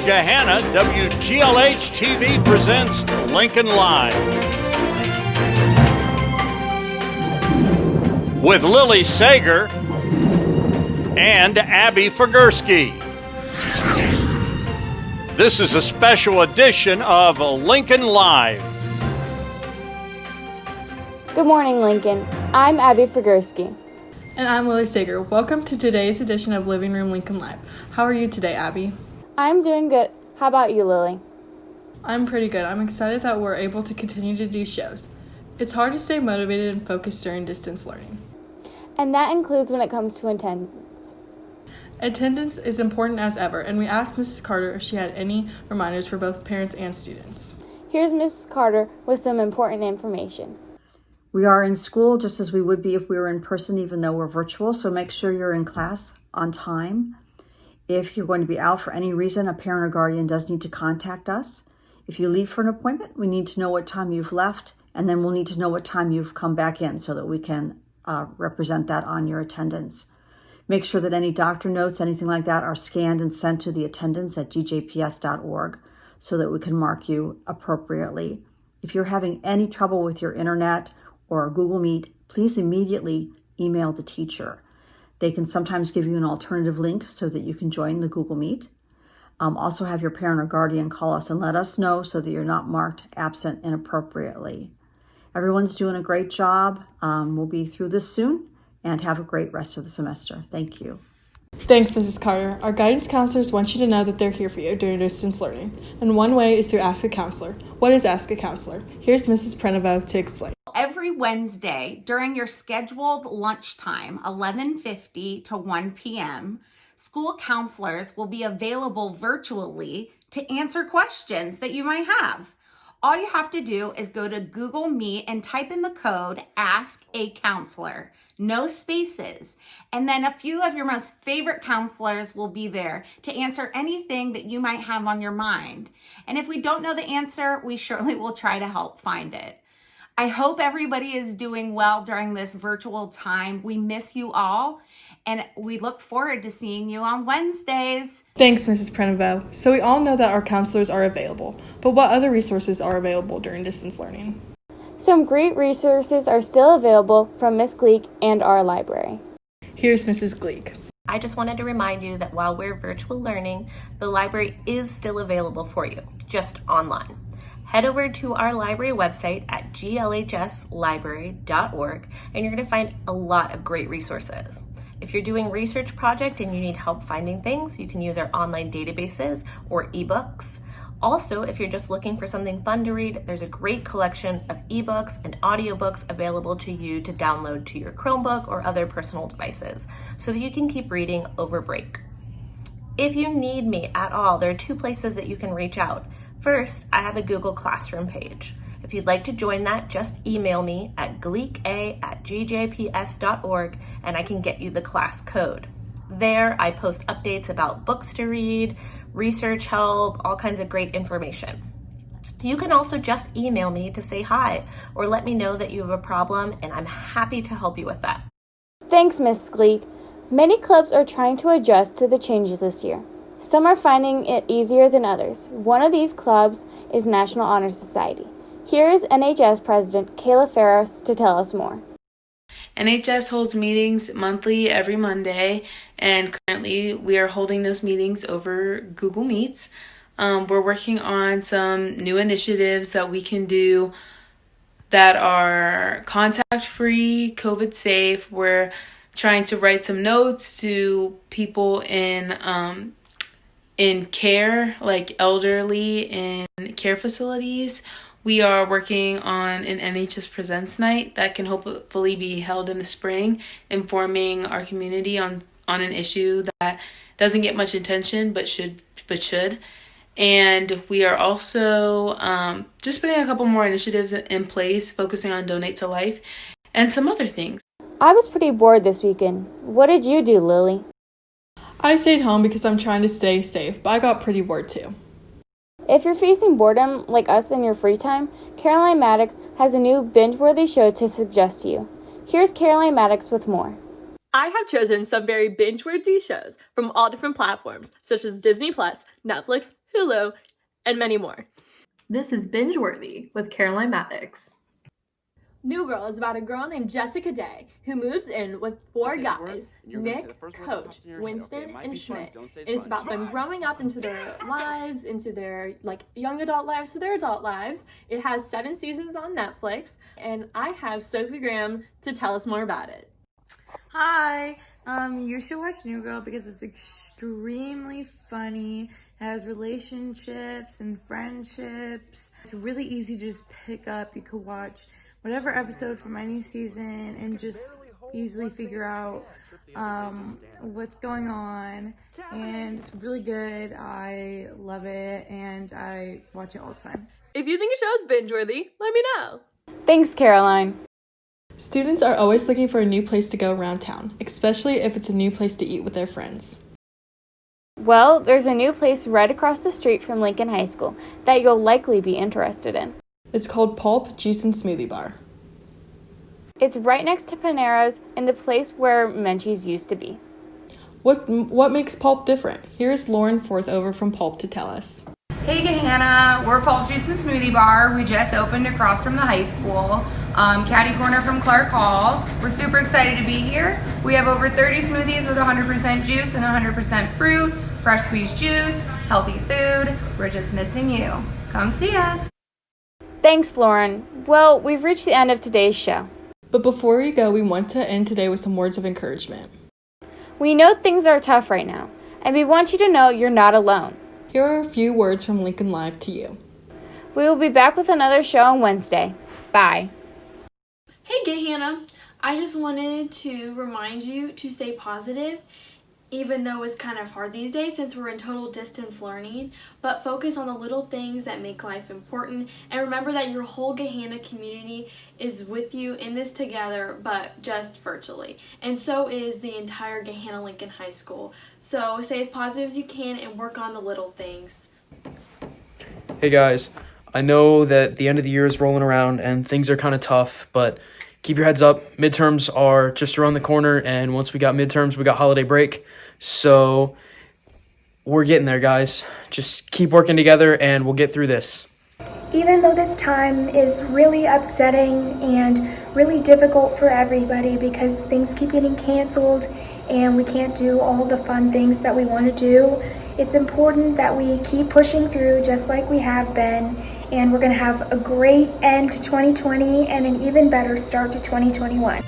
Susquehanna, WGLH-TV presents Lincoln Live. With Lily Sager and Abby Figursky. This is a special edition of Lincoln Live. Good morning, Lincoln. I'm Abby Figursky. And I'm Lily Sager. Welcome to today's edition of Living Room Lincoln Live. How are you today, Abby? I'm doing good. How about you, Lily? I'm pretty good. I'm excited that we're able to continue to do shows. It's hard to stay motivated and focused during distance learning. And that includes when it comes to attendance. Attendance is important as ever, and we asked Mrs. Carter if she had any reminders for both parents and students. Here's Mrs. Carter with some important information. We are in school just as we would be if we were in person, even though we're virtual, so make sure you're in class on time. If you're going to be out for any reason, a parent or guardian does need to contact us. If you leave for an appointment, we need to know what time you've left, and then we'll need to know what time you've come back in so that we can represent that on your attendance. Make sure that any doctor notes, anything like that, are scanned and sent to the attendance at gjps.org so that we can mark you appropriately. If you're having any trouble with your internet or Google Meet, please immediately email the teacher. They can sometimes give you an alternative link so that you can join the Google Meet. Also have your parent or guardian call us and let us know so that you're not marked absent inappropriately. Everyone's doing a great job. We'll be through this soon, and have a great rest of the semester. Thank you. Thanks, Mrs. Carter. Our guidance counselors want you to know that they're here for you during distance learning. And one way is through Ask a Counselor. What is Ask a Counselor? Here's Mrs. Prenovo to explain. Every Wednesday during your scheduled lunchtime, 11:50 to 1 p.m., school counselors will be available virtually to answer questions that you might have. All you have to do is go to Google Meet and type in the code Ask a Counselor, no spaces. And then a few of your most favorite counselors will be there to answer anything that you might have on your mind. And if we don't know the answer, we surely will try to help find it. I hope everybody is doing well during this virtual time. We miss you all, and we look forward to seeing you on Wednesdays. Thanks, Mrs. Prenovo. So we all know that our counselors are available, but what other resources are available during distance learning? Some great resources are still available from Ms. Gleek and our library. Here's Mrs. Gleek. I just wanted to remind you that while we're virtual learning, the library is still available for you, just online. Head over to our library website at glhslibrary.org and you're going to find a lot of great resources. If you're doing a research project and you need help finding things, you can use our online databases or ebooks. Also, if you're just looking for something fun to read, there's a great collection of ebooks and audiobooks available to you to download to your Chromebook or other personal devices so that you can keep reading over break. If you need me at all, there are two places that you can reach out. First, I have a Google Classroom page. If you'd like to join that, just email me at gleeka@gjps.org and I can get you the class code. There, I post updates about books to read, research help, all kinds of great information. You can also just email me to say hi or let me know that you have a problem, and I'm happy to help you with that. Thanks, Ms. Gleek. Many clubs are trying to adjust to the changes this year. Some are finding it easier than others. One of these clubs is National Honor Society. Here is NHS President Kayla Ferris to tell us more. NHS holds meetings monthly every Monday, and currently we are holding those meetings over Google Meets. We're working on some new initiatives that we can do that are contact-free, COVID-safe. We're trying to write some notes to people in care, like elderly in care facilities. We are working on an NHS Presents night that can hopefully be held in the spring, informing our community on an issue that doesn't get much attention but should. And we are also just putting a couple more initiatives in place, focusing on Donate to Life and some other things. I was pretty bored this weekend. What did you do, Lily? I stayed home because I'm trying to stay safe, but I got pretty bored too. If you're facing boredom like us in your free time, Caroline Maddox has a new binge-worthy show to suggest to you. Here's Caroline Maddox with more. I have chosen some very binge-worthy shows from all different platforms, such as Disney+, Netflix, Hulu, and many more. This is Binge-Worthy with Caroline Mathix. New Girl is about a girl named Jessica Day who moves in with four guys, Nick, Coach, Winston, and Schmidt. And it's about them growing up into their lives, into their young adult lives to their adult lives. It has 7 seasons on Netflix, and I have Sophie Graham to tell us more about it. Hi, you should watch New Girl because it's extremely funny. It has relationships and friendships. It's really easy to just pick up. You could watch whatever episode from any season and just easily figure out what's going on. And it's really good. I love it and I watch it all the time. If you think a show is binge-worthy, let me know. Thanks, Caroline. Students are always looking for a new place to go around town, especially if it's a new place to eat with their friends. Well, there's a new place right across the street from Lincoln High School that you'll likely be interested in. It's called Pulp Juice and Smoothie Bar. It's right next to Panero's and the place where Menchie's used to be. What makes Pulp different? Here's Lauren Forthover from Pulp to tell us. Hey Gahanna, we're Pulp Juice and Smoothie Bar. We just opened across from the high school, catty corner from Clark Hall. We're super excited to be here. We have over 30 smoothies with 100% juice and 100% fruit, fresh squeezed juice, healthy food. We're just missing you. Come see us. Thanks, Lauren. Well, we've reached the end of today's show. But before we go, we want to end today with some words of encouragement. We know things are tough right now, and we want you to know you're not alone. Here are a few words from Lincoln Live to you. We will be back with another show on Wednesday. Bye. Hey Gahanna, I just wanted to remind you to stay positive, even though it's kind of hard these days since we're in total distance learning, but focus on the little things that make life important, and remember that your whole Gahanna community is with you in this together, but just virtually. And so is the entire Gahanna Lincoln High School. So stay as positive as you can and work on the little things. Hey guys, I know that the end of the year is rolling around and things are kind of tough, but keep your heads up. Midterms are just around the corner, and once we got midterms, we got holiday break. So we're getting there, guys. Just keep working together and we'll get through this. Even though this time is really upsetting and really difficult for everybody because things keep getting canceled and we can't do all the fun things that we want to do, it's important that we keep pushing through just like we have been, and we're going to have a great end to 2020 and an even better start to 2021.